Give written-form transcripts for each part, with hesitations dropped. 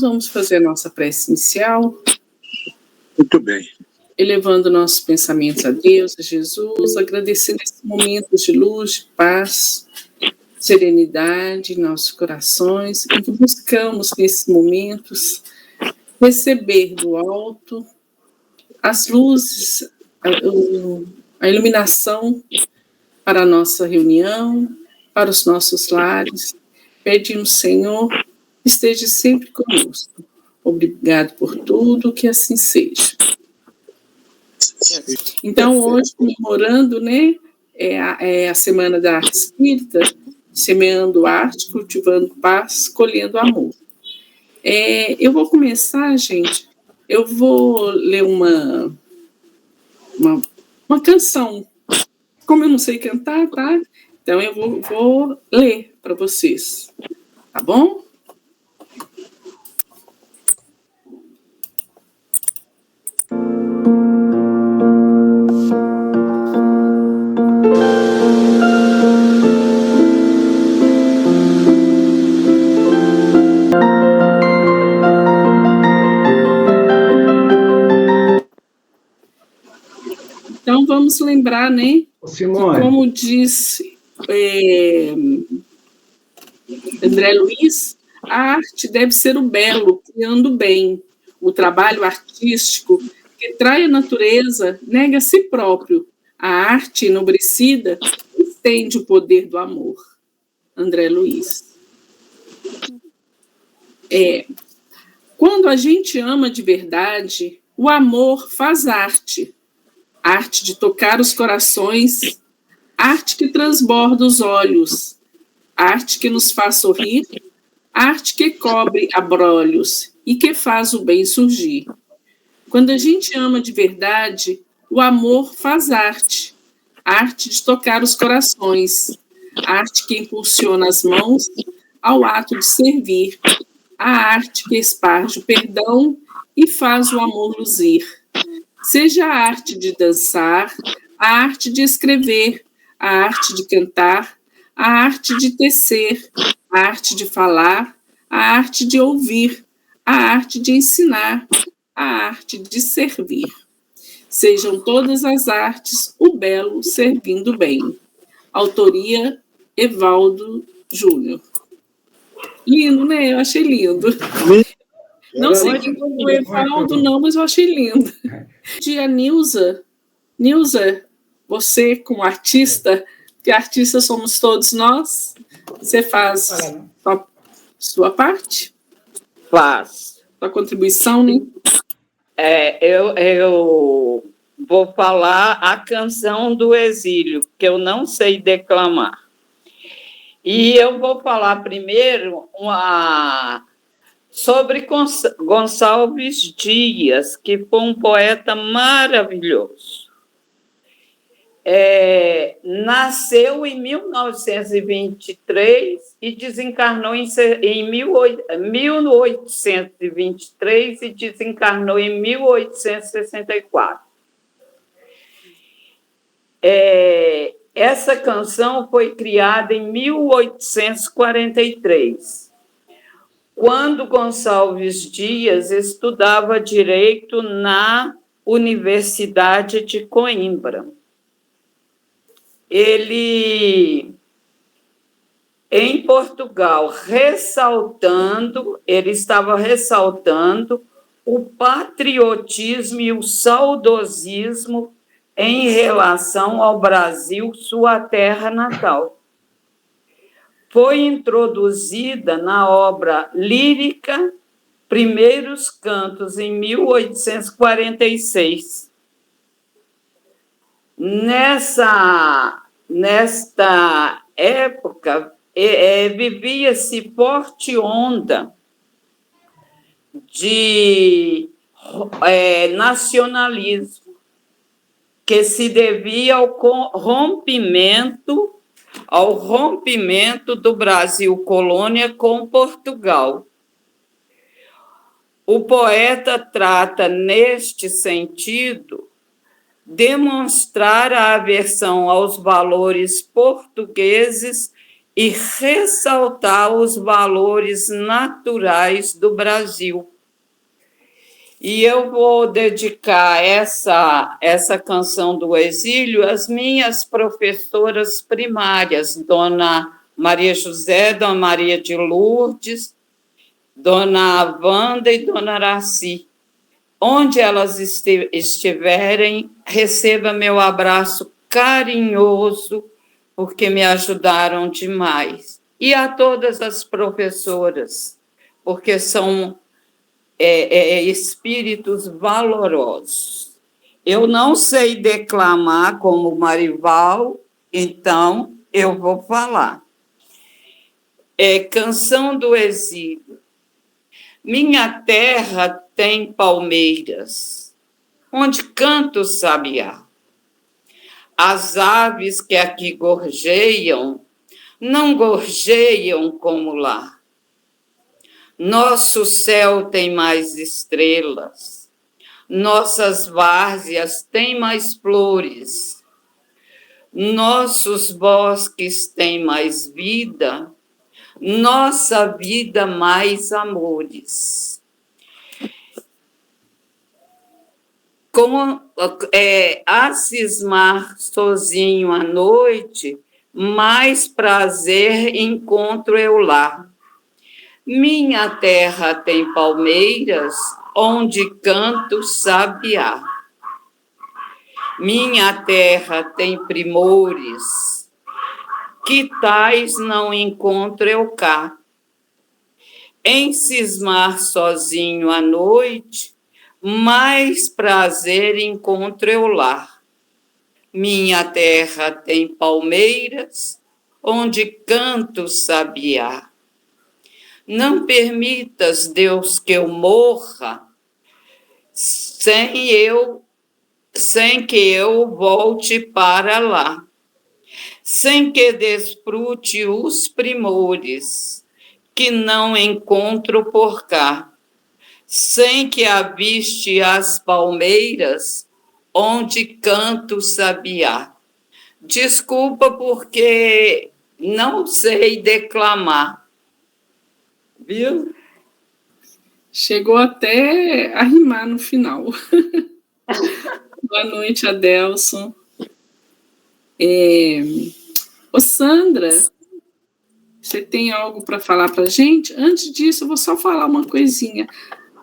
Vamos fazer a nossa prece inicial. Muito bem. Elevando nossos pensamentos a Deus, a Jesus, agradecendo esse momento de luz, de paz, serenidade em nossos corações, em que buscamos nesses momentos receber do alto as luzes, a iluminação para a nossa reunião, para os nossos lares. Pedimos, Senhor, esteja sempre conosco. Obrigado por tudo, que assim seja. Então, hoje, comemorando, né, a Semana da Arte Espírita, semeando arte, cultivando paz, colhendo amor. Eu vou começar, gente, eu vou ler uma canção. Como eu não sei cantar, tá? Então, eu vou ler para vocês, tá bom? Então, vamos lembrar, né, Simone, que, como diz André Luiz, a arte deve ser o belo, criando bem. O trabalho artístico que trai a natureza nega a si próprio. A arte enobrecida estende o poder do amor. André Luiz. Quando a gente ama de verdade, o amor faz arte. Arte de tocar os corações, arte que transborda os olhos, arte que nos faz sorrir, arte que cobre abrolhos e que faz o bem surgir. Quando a gente ama de verdade, o amor faz arte. Arte de tocar os corações, arte que impulsiona as mãos ao ato de servir, a arte que esparge o perdão e faz o amor luzir. Seja a arte de dançar, a arte de escrever, a arte de cantar, a arte de tecer, a arte de falar, a arte de ouvir, a arte de ensinar, a arte de servir. Sejam todas as artes o belo servindo bem. Autoria, Evaldo Júnior. Lindo, né? Eu achei lindo. Não sei quem foi o Evaldo, não, mas eu achei lindo. E a Nilza, você como artista, que artistas somos todos nós, você faz sua parte? Faço. Sua contribuição, né? Eu vou falar a canção do exílio, que eu não sei declamar. E eu vou falar primeiro sobre Gonçalves Dias, que foi um poeta maravilhoso. Nasceu em 1923 e desencarnou em 1823 e desencarnou em 1864. Essa canção foi criada em 1843, quando Gonçalves Dias estudava Direito na Universidade de Coimbra. Ele, em Portugal, ele estava ressaltando o patriotismo e o saudosismo em relação ao Brasil, sua terra natal. Foi introduzida na obra lírica Primeiros Cantos, em 1846. Nesta época, vivia-se forte onda de nacionalismo, que se devia ao rompimento do Brasil colônia com Portugal. O poeta trata, neste sentido, demonstrar a aversão aos valores portugueses e ressaltar os valores naturais do Brasil. E eu vou dedicar essa canção do exílio às minhas professoras primárias, Dona Maria José, Dona Maria de Lourdes, Dona Wanda e Dona Araci. Onde elas estiverem, receba meu abraço carinhoso, porque me ajudaram demais. E a todas as professoras, porque são espíritos valorosos. Eu não sei declamar como Marival, então eu vou falar. Canção do Exílio. Minha terra tem palmeiras, onde canta o sabiá. As aves que aqui gorjeiam, não gorjeiam como lá. Nosso céu tem mais estrelas, nossas várzeas têm mais flores, nossos bosques têm mais vida, nossa vida mais amores. Como a cismar sozinho à noite, mais prazer encontro eu lá. Minha terra tem palmeiras, onde canto sabiá. Minha terra tem primores, que tais não encontro eu cá. Em cismar sozinho à noite, mais prazer encontro eu lá. Minha terra tem palmeiras, onde canto sabiá. Não permitas, Deus, que eu morra sem que eu volte para lá, sem que desfrute os primores que não encontro por cá, sem que aviste as palmeiras onde canto sabiá. Desculpa porque não sei declamar. Viu? Chegou até a rimar no final. Boa noite, Adelson. Ô, Sandra, você tem algo para falar para a gente? Antes disso, eu vou só falar uma coisinha,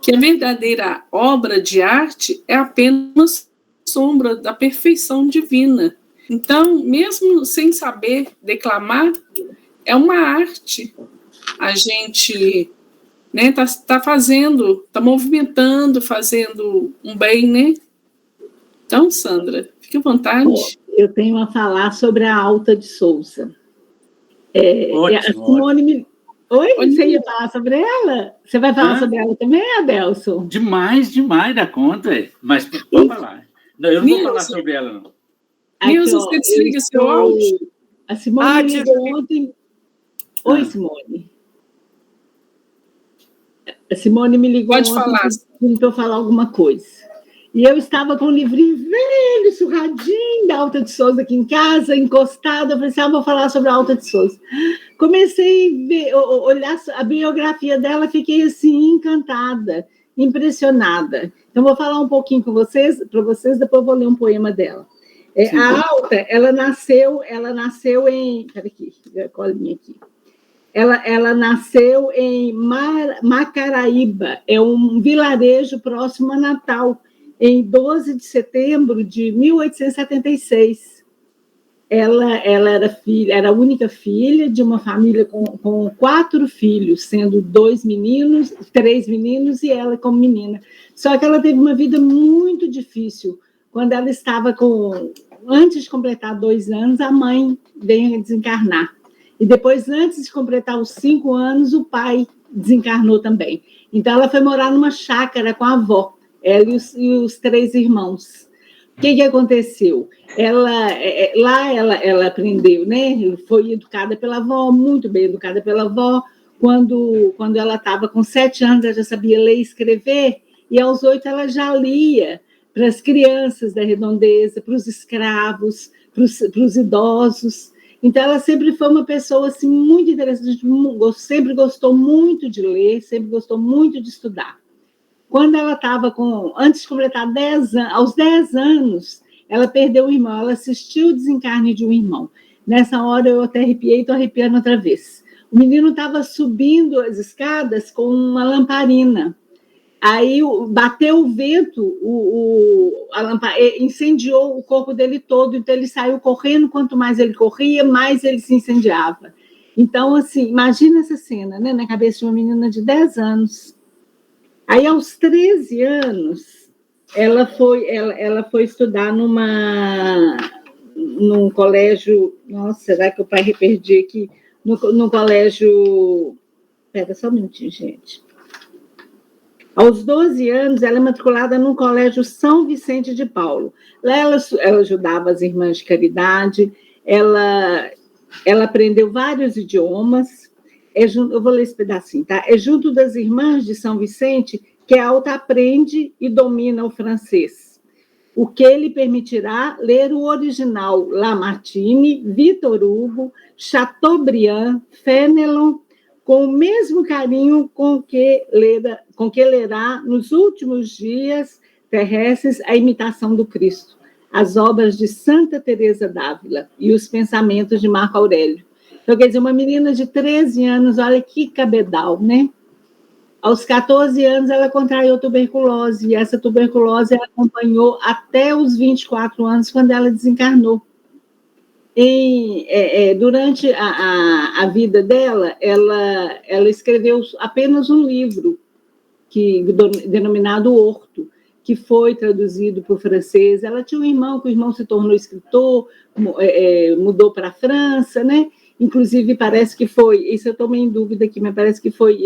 que a verdadeira obra de arte é apenas sombra da perfeição divina. Então, mesmo sem saber declamar, é uma arte. A gente tá fazendo, tá movimentando, fazendo um bem, né? Então, Sandra, fique à vontade. Eu tenho a falar sobre a Alta de Souza. A Simone Oi, você ia falar sobre ela? Você vai falar sobre ela também, Adelson? Demais da conta, mas pode falar. Não, eu não vou falar sobre ela, não. Nilson, você desliga seu áudio. A Simone me ligou ontem. Oi, Simone. A Simone me ligou Pode ontem falar. para eu falar alguma coisa. E eu estava com um livrinho velho, surradinho, da Alta de Souza aqui em casa, encostado. Eu falei assim, vou falar sobre a Alta de Souza. Comecei a ver, olhar a biografia dela, fiquei assim, encantada, impressionada. Então, vou falar um pouquinho para vocês, depois eu vou ler um poema dela. A Alta, ela nasceu em... Peraí aqui, a colinha aqui. Ela nasceu em Macaraíba, é um vilarejo próximo a Natal, em 12 de setembro de 1876. Ela era a única filha de uma família com 4 filhos, sendo 3 meninos e ela como menina. Só que ela teve uma vida muito difícil. Quando ela estava antes de completar 2 anos, a mãe veio a desencarnar. E depois, antes de completar os 5 anos, o pai desencarnou também. Então, ela foi morar numa chácara com a avó, ela e os 3 irmãos. O que aconteceu? Lá ela aprendeu, né? Foi educada pela avó, muito bem educada pela avó. Quando ela estava com 7 anos, ela já sabia ler e escrever, e aos 8 ela já lia para as crianças da redondeza, para os escravos, para os idosos. Então, ela sempre foi uma pessoa assim, muito interessante, sempre gostou muito de ler, sempre gostou muito de estudar. Quando ela estava antes de completar 10 anos, aos 10 anos, ela perdeu um irmão, ela assistiu o desencarne de um irmão. Nessa hora eu até arrepiei, estou arrepiando outra vez. O menino estava subindo as escadas com uma lamparina. Aí bateu o vento, a lamparina incendiou o corpo dele todo, então ele saiu correndo, quanto mais ele corria, mais ele se incendiava. Então, assim, imagina essa cena, né, na cabeça de uma menina de 10 anos. Aí, aos 13 anos, ela foi estudar num colégio... Nossa, será que eu perdi aqui? No colégio... Espera só um minutinho, gente. Aos 12 anos, ela é matriculada num colégio São Vicente de Paulo. Lá ela ajudava as irmãs de caridade, ela aprendeu vários idiomas. Eu vou ler esse pedacinho, tá? É junto das irmãs de São Vicente que a Alta aprende e domina o francês, o que lhe permitirá ler o original Lamartine, Victor Hugo, Chateaubriand, Fénelon, com o mesmo carinho com que lerá nos últimos dias terrestres a imitação do Cristo, as obras de Santa Teresa d'Ávila e os pensamentos de Marco Aurélio. Então, quer dizer, uma menina de 13 anos, olha que cabedal, né? Aos 14 anos, ela contraiu tuberculose, e essa tuberculose ela acompanhou até os 24 anos, quando ela desencarnou. Durante a vida dela, ela escreveu apenas um livro, denominado Horto, que foi traduzido para o francês. Ela tinha um irmão, que o irmão se tornou escritor, mudou para a França, né? Inclusive, parece que foi, isso eu estou meio em dúvida aqui, mas parece que foi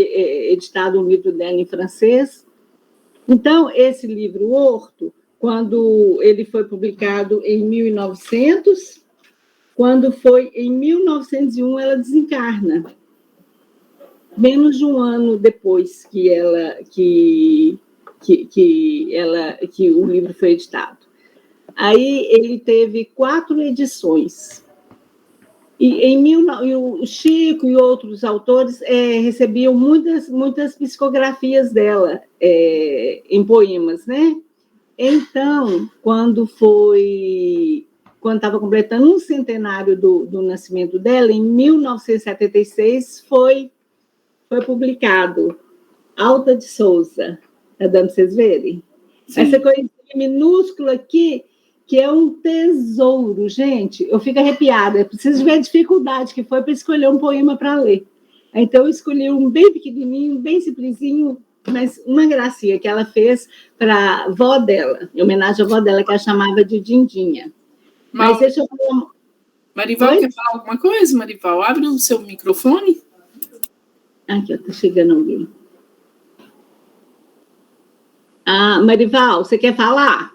editado um livro dela em francês. Então, esse livro Horto, quando ele foi publicado em 1900, quando foi em 1901, ela desencarna, menos de um ano depois que o livro foi editado. Aí ele teve 4 edições. E o Chico e outros autores recebiam muitas psicografias dela em poemas, né? Então, quando estava completando um centenário do nascimento dela, em 1976, foi publicado Alta de Souza. Está dando para vocês verem? Sim. Essa coisinha minúscula aqui, que é um tesouro, gente, eu fico arrepiada, preciso ver a dificuldade que foi para escolher um poema para ler. Então, eu escolhi um bem pequenininho, bem simplesinho, mas uma gracinha que ela fez para a avó dela, em homenagem à avó dela, que ela chamava de Dindinha. Mas deixa eu falar... Marival, quer falar alguma coisa, Marival? Abre o seu microfone. Aqui, está chegando alguém. Marival, você quer falar?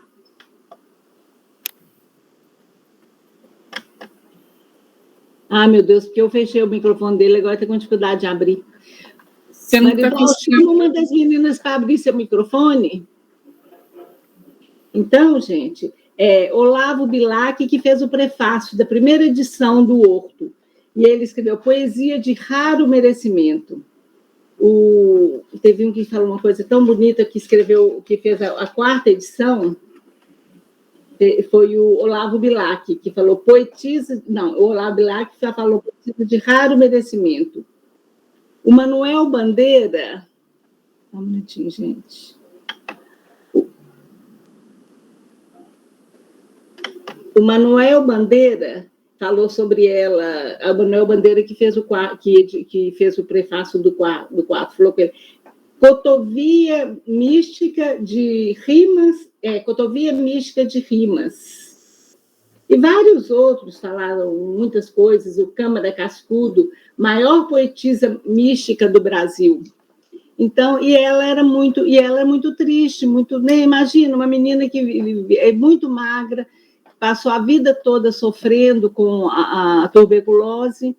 Meu Deus, porque eu fechei o microfone dele, agora está com dificuldade de abrir. Você não está conseguindo... Chama uma das meninas para abrir seu microfone. Então, gente, Olavo Bilac, que fez o prefácio da primeira edição do Horto, e ele escreveu poesia de raro merecimento. Teve um que falou uma coisa tão bonita, que fez a 4ª edição, foi o Olavo Bilac, que falou poetisa... Não, o Olavo Bilac falou poetisa de raro merecimento. O Manuel Bandeira... Um minutinho, gente. O Manuel Bandeira falou sobre ela, a Manuel Bandeira que fez o prefácio do 4, falou que cotovia mística de rimas, cotovia mística de rimas. E vários outros falaram muitas coisas, o Câmara Cascudo, maior poetisa mística do Brasil. Então, ela é muito triste, muito, né? Imagina, uma menina que é muito magra, passou a vida toda sofrendo com a tuberculose.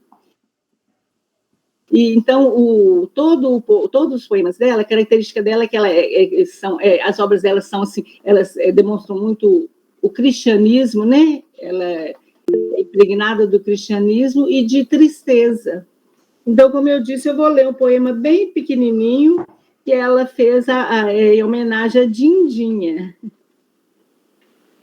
E, então, todos os poemas dela, a característica dela é que as obras delas são assim, elas demonstram muito o cristianismo, né? impregnada do cristianismo e de tristeza. Então, como eu disse, eu vou ler um poema bem pequenininho que ela fez em homenagem a Dindinha.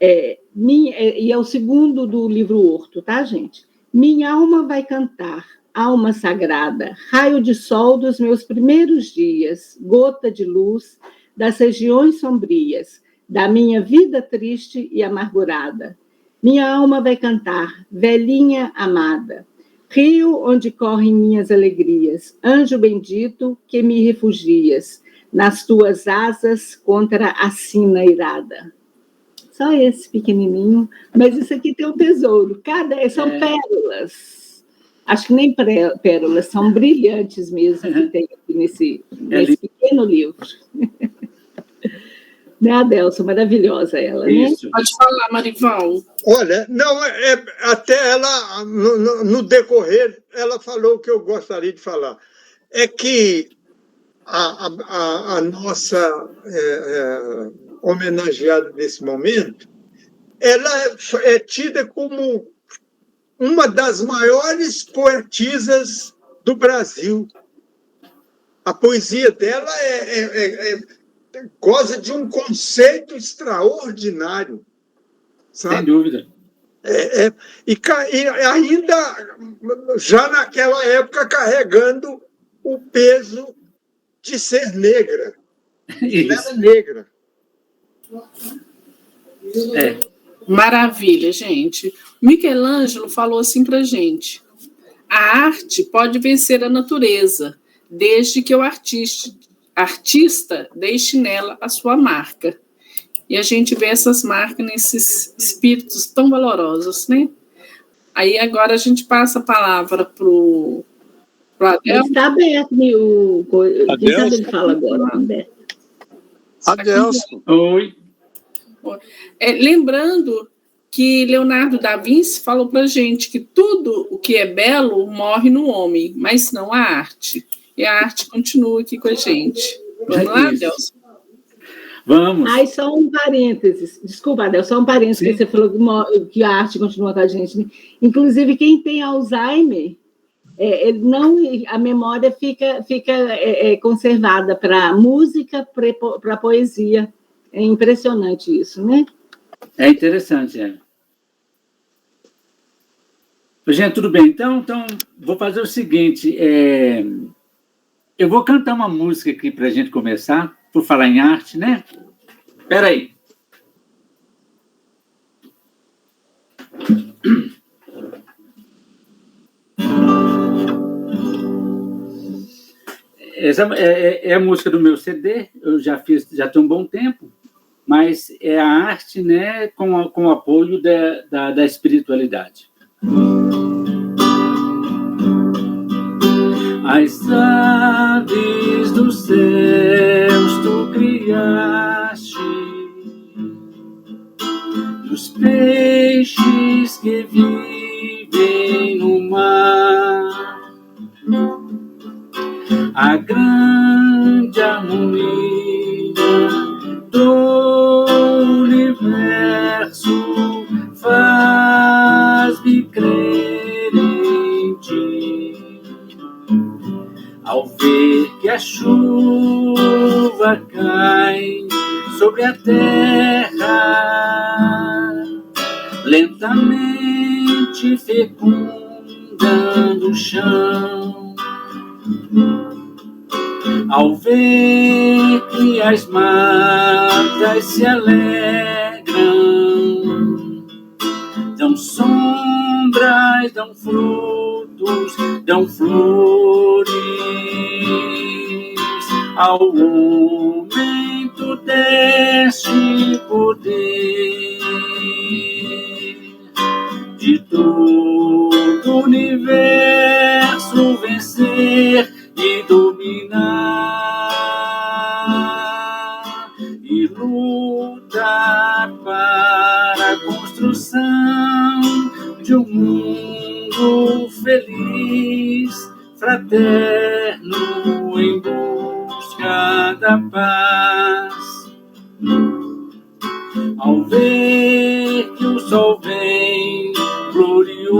E é o segundo do livro Horto, tá, gente? Minha alma vai cantar, alma sagrada, raio de sol dos meus primeiros dias, gota de luz das regiões sombrias, da minha vida triste e amargurada. Minha alma vai cantar, velhinha amada, rio onde correm minhas alegrias, anjo bendito que me refugias, nas tuas asas contra a sina irada. Só esse pequenininho, mas isso aqui tem um tesouro. São pérolas. Acho que nem pérolas, são brilhantes mesmo que tem aqui nesse pequeno livro. Né, Adelson? Maravilhosa ela, Isso. Né? Pode falar, Marival. Olha, não, até ela, no decorrer, ela falou o que eu gostaria de falar. É que a nossa homenageada nesse momento, ela é tida como uma das maiores poetisas do Brasil. A poesia dela goza de um conceito extraordinário. Sabe? Sem dúvida. E ainda, já naquela época, carregando o peso de ser negra. Ela é negra. Maravilha, gente. Michelangelo falou assim para gente: a arte pode vencer a natureza, desde que o artista deixe nela a sua marca. E a gente vê essas marcas nesses espíritos tão valorosos, né? Aí agora a gente passa a palavra para o Adelson. Está aberto, quem sabe ele fala agora. Adelson. Oi. Lembrando que Leonardo da Vinci falou para a gente que tudo o que é belo morre no homem, mas não a arte. E a arte continua aqui com a gente. Vamos lá, Adelson? Vamos. Só um parênteses. Desculpa, Adelson, só um parênteses, que você falou que a arte continua com a gente. Né? Inclusive, quem tem Alzheimer, a memória fica conservada para música, para poesia. É impressionante isso, né? É interessante, Gente, tudo bem. Então, vou fazer o seguinte. Eu vou cantar uma música aqui para a gente começar, por falar em arte, né? Espera aí. Essa é a música do meu CD, eu já fiz, já tem um bom tempo, mas é a arte, né, com o apoio da espiritualidade. As aves dos céus tu criaste, os peixes que vivem no mar, a grande harmonia do universo faz-me crer em ti. Ao ver que a chuva cai sobre a terra, lentamente fecundando o chão, ao ver que as matas se alegram, dão sombras, dão frutos, dão flores, ao homem tu deste poder de todo o universo vencer e dominar e lutar para a construção de um mundo feliz, fraterno, em busca da paz. Ao ver que o sol vem glorioso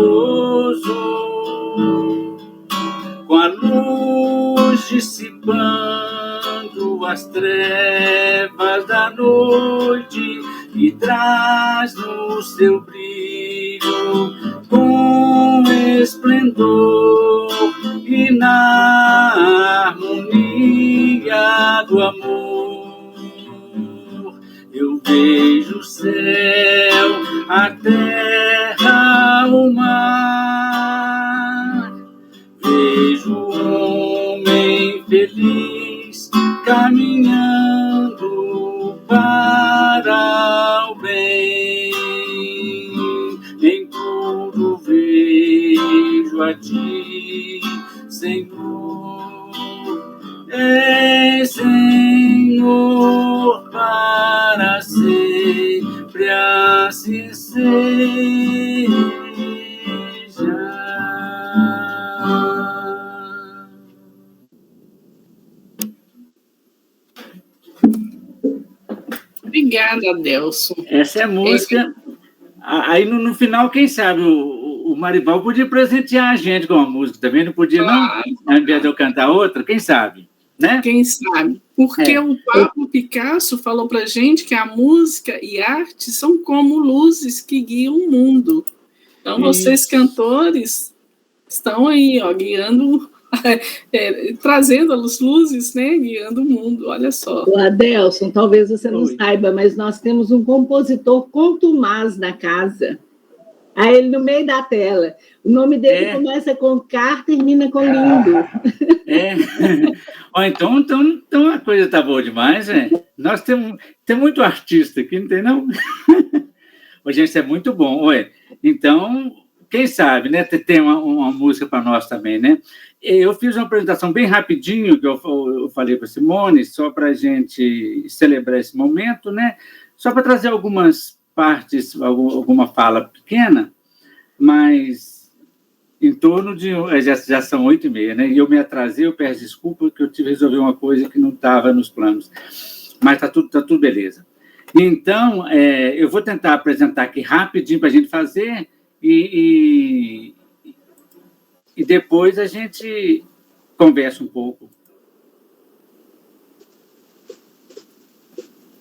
da noite e traz no seu brilho com esplendor e na harmonia do amor. Eu vejo o céu, a terra, o mar, vejo o homem feliz caminhando para o bem. Em tudo vejo a ti, Senhor, Senhor, para sempre assim seja. Obrigada, Adelson. Essa é a música. Aí, no final, quem sabe, o Marival podia presentear a gente com uma música também, não podia, não? Ao invés de eu cantar outra, quem sabe? Né? Quem sabe? Porque o Pablo Picasso falou para a gente que a música e a arte são como luzes que guiam o mundo. Então, vocês, cantores, estão aí, ó, guiando, trazendo as luzes, né, guiando o mundo, olha só. O Adelson, talvez você não saiba, mas nós temos um compositor contumaz na casa. Aí ele no meio da tela. O nome dele começa com Car, termina com lindo. Então a coisa está boa demais, né? Nós tem muito artista aqui, não tem, não? Ô, gente, isso é muito bom. Então, quem sabe, né? Tem uma música para nós também, né? Eu fiz uma apresentação bem rapidinho, que eu falei para a Simone, só para a gente celebrar esse momento, né? Só para trazer algumas partes, alguma fala pequena, mas em torno de... Já são 8h30, né? E eu me atrasei, eu peço desculpa, porque eu tive que resolver uma coisa que não estava nos planos. Mas está tudo beleza. Então, eu vou tentar apresentar aqui rapidinho para a gente fazer e depois a gente conversa um pouco.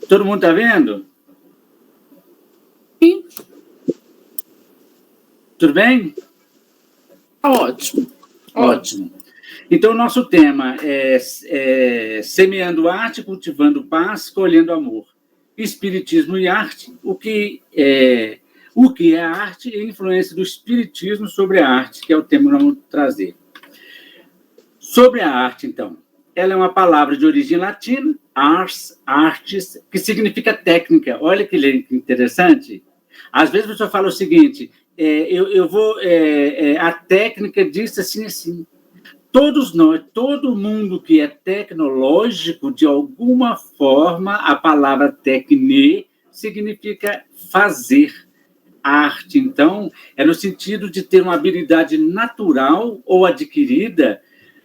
Todo mundo está vendo? Sim. Tudo bem? Ótimo. Ótimo. Então, o nosso tema é semeando arte, cultivando paz, colhendo amor. Espiritismo e arte, o que é a arte e a influência do espiritismo sobre a arte, que é o tema que nós vamos trazer. Sobre a arte, então. Ela é uma palavra de origem latina, ars, artes, que significa técnica. Olha que interessante. Às vezes a pessoa fala o seguinte, a técnica diz assim. Todos nós, todo mundo que é tecnológico, de alguma forma, a palavra techne significa fazer. Arte, então, é no sentido de ter uma habilidade natural ou adquirida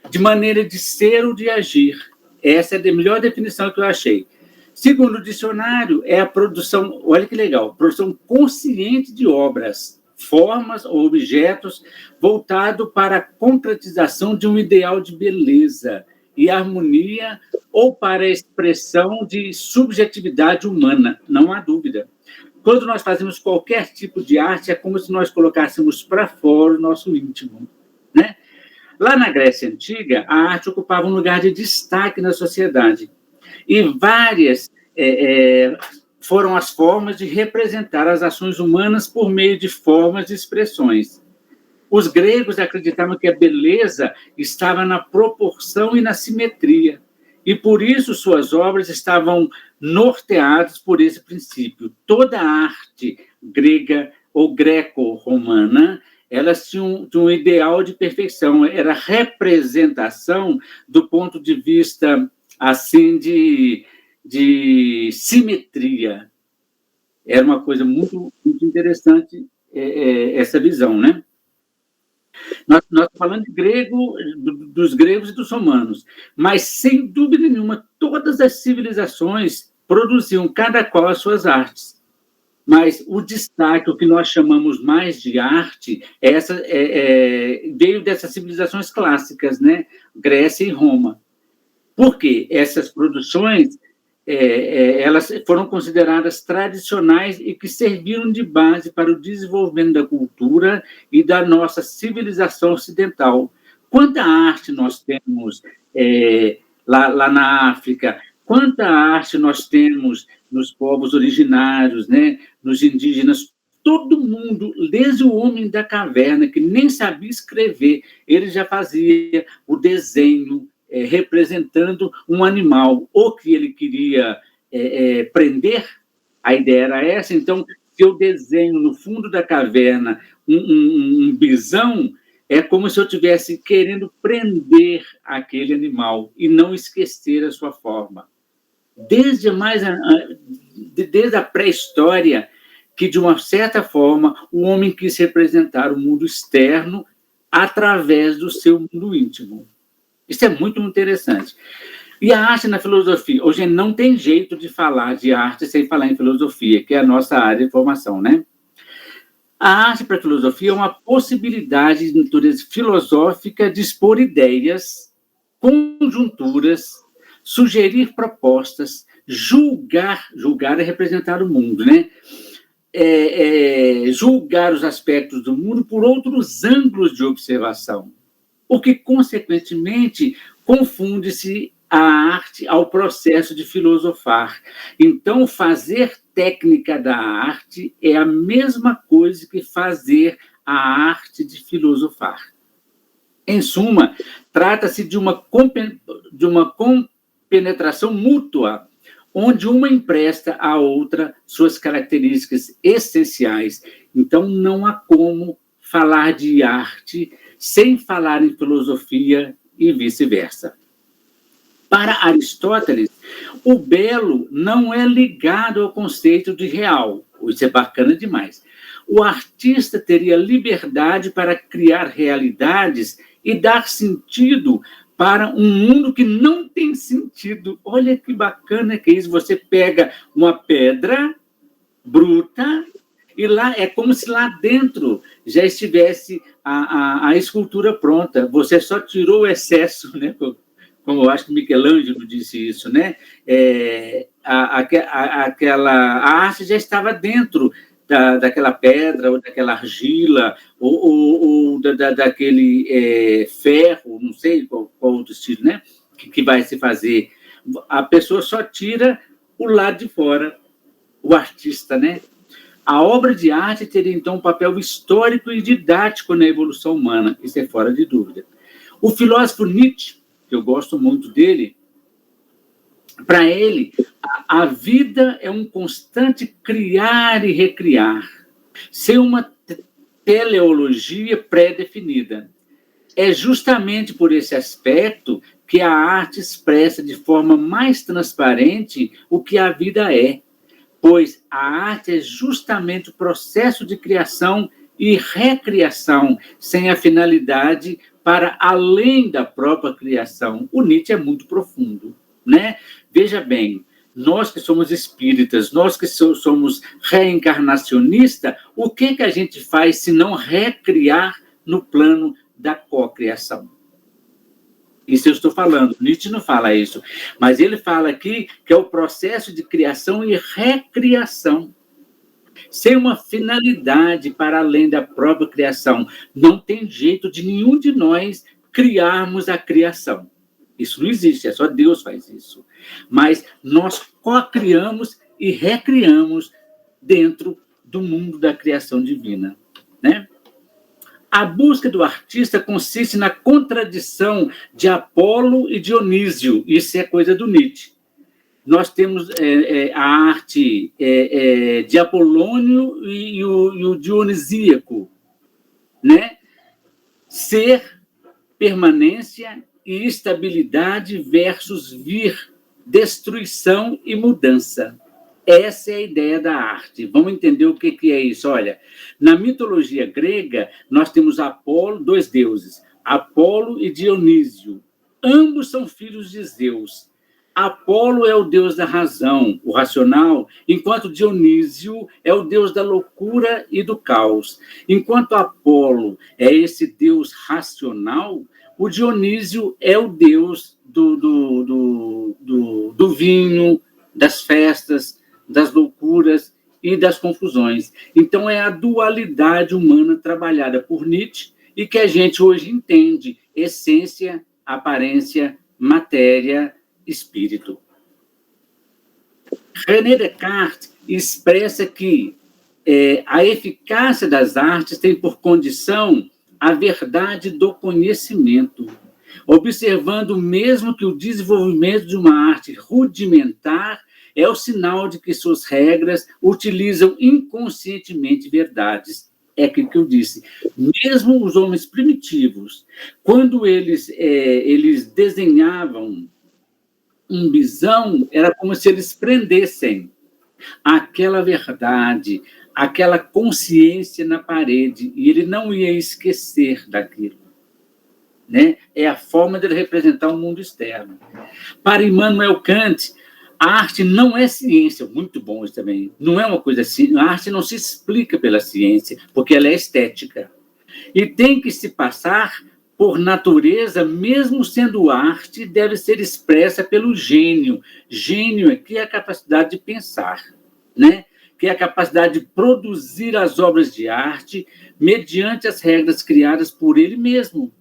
de maneira de ser ou de agir. Essa é a melhor definição que eu achei. Segundo o dicionário, é a produção, olha que legal, produção consciente de obras, formas ou objetos voltado para a concretização de um ideal de beleza e harmonia ou para a expressão de subjetividade humana, não há dúvida. Quando nós fazemos qualquer tipo de arte, é como se nós colocássemos para fora o nosso íntimo, né? Lá na Grécia Antiga, a arte ocupava um lugar de destaque na sociedade. E várias foram as formas de representar as ações humanas por meio de formas e expressões. Os gregos acreditavam que a beleza estava na proporção e na simetria, e por isso suas obras estavam norteadas por esse princípio. Toda a arte grega ou greco-romana, elas tinham um ideal de perfeição, era representação do ponto de vista assim de simetria. Era uma coisa muito, muito interessante essa visão, né? Nós estamos falando de grego, dos gregos e dos romanos, mas, sem dúvida nenhuma, todas as civilizações produziam cada qual as suas artes. Mas o destaque, o que nós chamamos mais de arte, veio dessas civilizações clássicas, né? Grécia e Roma. Por quê? Essas produções elas foram consideradas tradicionais e que serviram de base para o desenvolvimento da cultura e da nossa civilização ocidental. Quanta arte nós temos lá na África, quanta arte nós temos nos povos originários, né? Nos indígenas, todo mundo, desde o homem da caverna, que nem sabia escrever, ele já fazia o desenho representando um animal, ou que ele queria prender, a ideia era essa. Então, se eu desenho no fundo da caverna um bisão, é como se eu estivesse querendo prender aquele animal e não esquecer a sua forma. Desde a pré-história, que, de uma certa forma, o homem quis representar o mundo externo através do seu mundo íntimo. Isso é muito interessante. E a arte na filosofia? Hoje não tem jeito de falar de arte sem falar em filosofia, que é a nossa área de formação, né? A arte para a filosofia é uma possibilidade de natureza filosófica de expor ideias, conjunturas, sugerir propostas, julgar é representar o mundo, né? Julgar os aspectos do mundo por outros ângulos de observação, o que, consequentemente, confunde-se a arte ao processo de filosofar. Então, fazer técnica da arte é a mesma coisa que fazer a arte de filosofar. Em suma, trata-se de uma compenetração mútua, onde uma empresta à outra suas características essenciais. Então, não há como falar de arte sem falar em filosofia e vice-versa. Para Aristóteles, o belo não é ligado ao conceito de real. Isso é bacana demais. O artista teria liberdade para criar realidades e dar sentido para um mundo que não tem sentido. Olha que bacana que é isso. Você pega uma pedra bruta e lá é como se lá dentro já estivesse a escultura pronta. Você só tirou o excesso, né? Como eu acho que Michelangelo disse isso, né? A arte já estava dentro daquela pedra, ou daquela argila, ou daquele ferro, não sei qual outro estilo, né? Que vai se fazer. A pessoa só tira o lado de fora, o artista, né? A obra de arte teria, então, um papel histórico e didático na evolução humana, isso é fora de dúvida. O filósofo Nietzsche, que eu gosto muito dele, para ele, a vida é um constante criar e recriar, sem uma teleologia pré-definida. É justamente por esse aspecto que a arte expressa de forma mais transparente o que a vida é, pois a arte é justamente o processo de criação e recriação, sem a finalidade para além da própria criação. O Nietzsche é muito profundo, né? Veja bem, nós que somos espíritas, nós que somos reencarnacionistas, o que a gente faz se não recriar no plano da cocriação? Isso eu estou falando, Nietzsche não fala isso, mas ele fala aqui que é o processo de criação e recriação, sem uma finalidade para além da própria criação. Não tem jeito de nenhum de nós criarmos a criação. Isso não existe, é só Deus faz isso. Mas nós co-criamos e recriamos dentro do mundo da criação divina, né? A busca do artista consiste na contradição de Apolo e Dionísio. Isso é coisa do Nietzsche. Nós temos a arte de Apolônio e o dionisíaco, né? Ser, permanência e estabilidade versus vir, destruição e mudança. Essa é a ideia da arte. Vamos entender o que é isso. Olha, na mitologia grega, nós temos Apolo, dois deuses, Apolo e Dionísio. Ambos são filhos de Zeus. Apolo é o deus da razão, o racional, enquanto Dionísio é o deus da loucura e do caos. Enquanto Apolo é esse deus racional, o Dionísio é o deus do vinho, das festas, das loucuras e das confusões. Então, é a dualidade humana trabalhada por Nietzsche e que a gente hoje entende: essência, aparência, matéria, espírito. René Descartes expressa que a eficácia das artes tem por condição a verdade do conhecimento, observando mesmo que o desenvolvimento de uma arte rudimentar é o sinal de que suas regras utilizam inconscientemente verdades. É aquilo que eu disse. Mesmo os homens primitivos, quando eles desenhavam um bisão, era como se eles prendessem aquela verdade, aquela consciência na parede, e ele não ia esquecer daquilo. Né? É a forma de ele representar o mundo externo. Para Immanuel Kant, a arte não é ciência, muito bom isso também, não é uma coisa assim, a arte não se explica pela ciência, porque ela é estética. E tem que se passar por natureza, mesmo sendo arte, deve ser expressa pelo gênio. Gênio aqui é a capacidade de pensar, né? Que é a capacidade de produzir as obras de arte mediante as regras criadas por ele mesmo,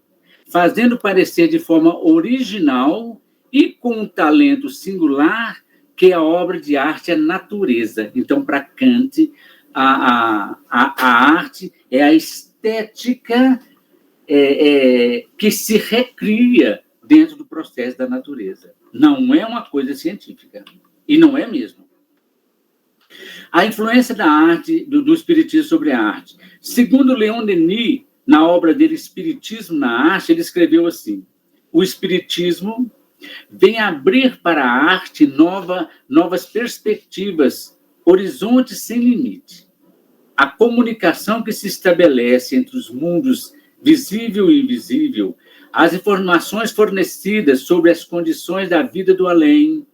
fazendo parecer de forma original e com um talento singular que a obra de arte é natureza. Então, para Kant, a arte é a estética que se recria dentro do processo da natureza. Não é uma coisa científica, e não é mesmo. A influência da arte, do espiritismo sobre a arte. Segundo Leon Denis, na obra dele Espiritismo na Arte, ele escreveu assim: o espiritismo vem abrir para a arte novas perspectivas, horizontes sem limite. A comunicação que se estabelece entre os mundos visível e invisível, as informações fornecidas sobre as condições da vida do além,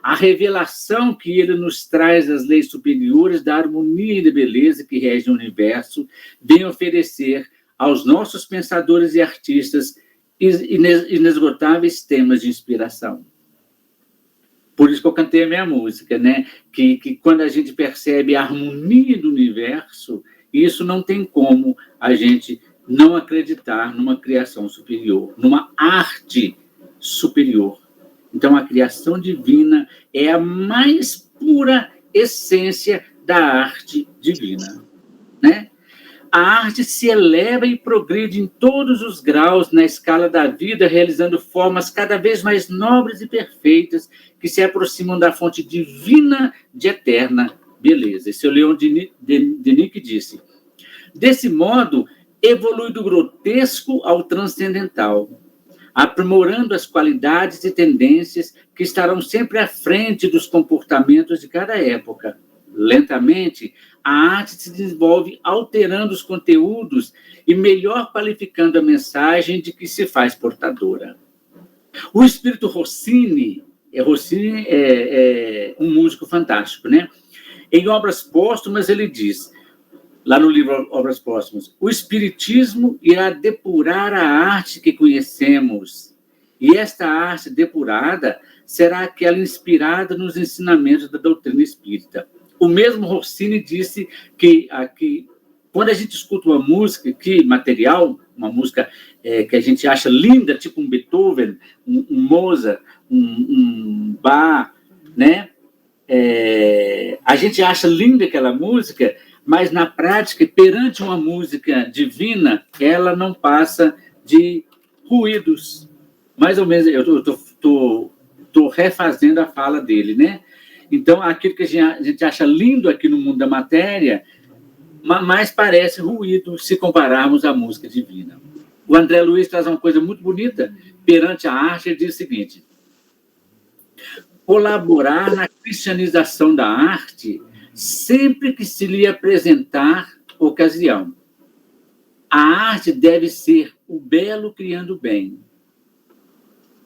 a revelação que ele nos traz das leis superiores da harmonia e da beleza que regem o universo, vem oferecer aos nossos pensadores e artistas inesgotáveis temas de inspiração. Por isso que eu cantei a minha música, né? Que quando a gente percebe a harmonia do universo, isso não tem como a gente não acreditar numa criação superior, numa arte superior. Então, a criação divina é a mais pura essência da arte divina, né? A arte se eleva e progride em todos os graus na escala da vida, realizando formas cada vez mais nobres e perfeitas que se aproximam da fonte divina de eterna beleza. Esse é o Leon Denis que disse. Desse modo, evolui do grotesco ao transcendental, aprimorando as qualidades e tendências que estarão sempre à frente dos comportamentos de cada época. Lentamente, a arte se desenvolve alterando os conteúdos e melhor qualificando a mensagem de que se faz portadora. O espírito Rossini é um músico fantástico, né? Em Obras Póstumas, ele diz, lá no livro Obras Póstumas, o espiritismo irá depurar a arte que conhecemos, e esta arte depurada será aquela inspirada nos ensinamentos da doutrina espírita. O mesmo Rossini disse que quando a gente escuta uma música aqui, material, uma música que a gente acha linda, tipo um Beethoven, um Mozart, um Bach, né? A gente acha linda aquela música, mas na prática, perante uma música divina, ela não passa de ruídos. Mais ou menos, eu estou refazendo a fala dele, né? Então, aquilo que a gente acha lindo aqui no mundo da matéria, mais parece ruído se compararmos à música divina. O André Luiz traz uma coisa muito bonita perante a arte, ele diz o seguinte: colaborar na cristianização da arte sempre que se lhe apresentar ocasião. A arte deve ser o belo criando o bem.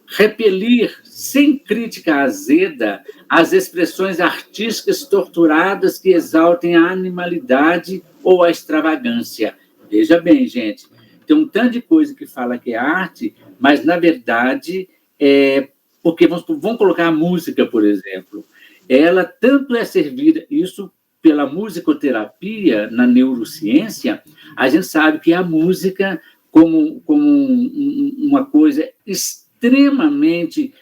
Repelir, sem crítica azeda, as expressões artísticas torturadas que exaltem a animalidade ou a extravagância. Veja bem, gente, tem um tanto de coisa que fala que é arte, mas, na verdade, porque vamos colocar a música, por exemplo. ela tanto é servida, isso pela musicoterapia, na neurociência, a gente sabe que a música, como uma coisa extremamente,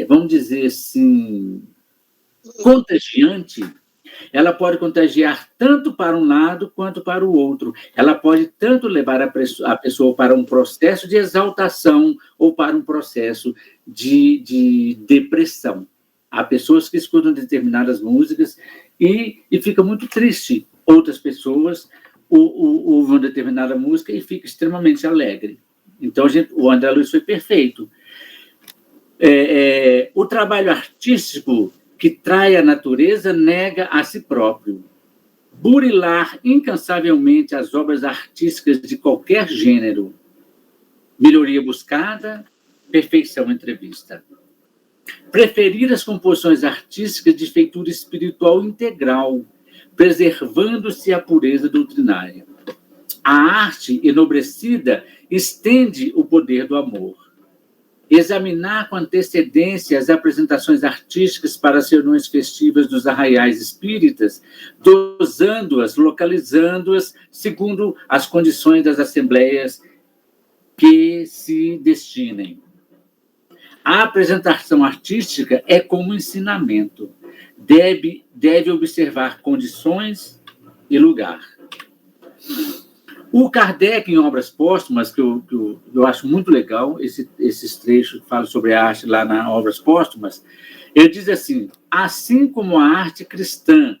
vamos dizer assim, contagiante, ela pode contagiar tanto para um lado quanto para o outro. Ela pode tanto levar a pessoa para um processo de exaltação ou para um processo de depressão. Há pessoas que escutam determinadas músicas e ficam muito tristes. Outras pessoas ouvem uma determinada música e ficam extremamente alegres. Então, o André Luiz foi perfeito. O trabalho artístico que trai a natureza nega a si próprio. Burilar incansavelmente as obras artísticas de qualquer gênero. Melhoria buscada, perfeição entrevista. Preferir as composições artísticas de feitura espiritual integral, preservando-se a pureza doutrinária. A arte enobrecida estende o poder do amor. Examinar com antecedência as apresentações artísticas para as reuniões festivas dos arraiais espíritas, dosando-as, localizando-as, segundo as condições das assembleias que se destinem. A apresentação artística é como ensinamento. Deve observar condições e lugar. O Kardec, em Obras Póstumas, que eu acho muito legal, esses trechos que falam sobre a arte lá nas Obras Póstumas, ele diz assim: assim como a arte cristã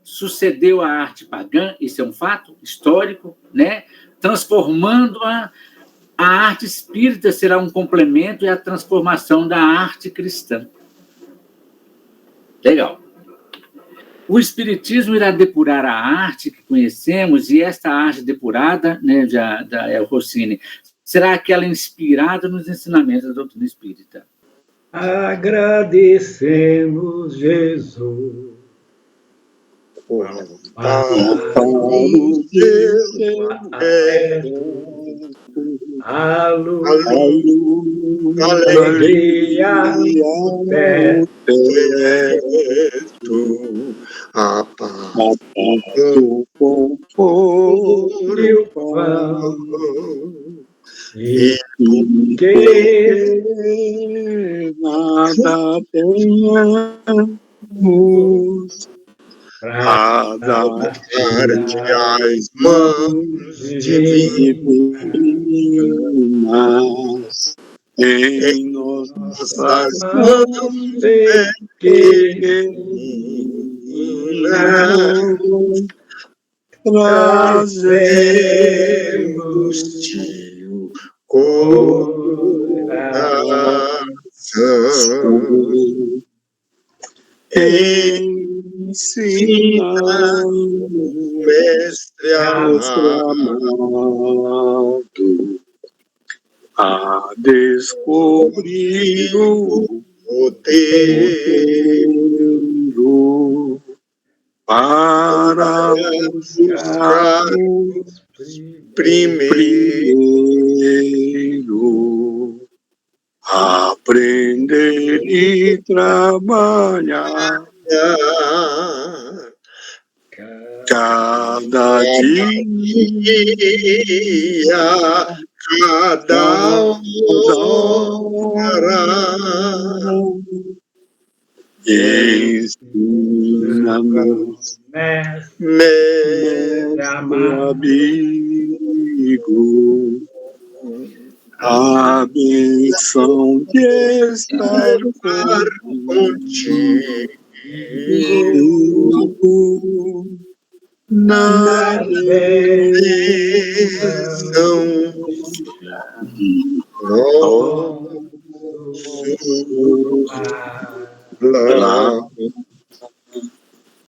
sucedeu à arte pagã, isso é um fato histórico, né? Transformando-a, a arte espírita será um complemento e a transformação da arte cristã. Legal. O espiritismo irá depurar a arte que conhecemos, e esta arte depurada, né, da Rossini, será aquela inspirada nos ensinamentos da doutrina espírita. Agradecemos, Jesus. Alegria a paz do conforto e o pão, e porque nada tenhamos a dar-te as mãos divinas, em nossas mãos pequenas, trazemos-te o coração. Ensina, mestre amado, a descobrir o poder para buscarmos primeiro aprender e trabalhar cada dia, cada hora. Ensina-nos, mestre amigo, a benção de estar contigo na bênção nosso lar.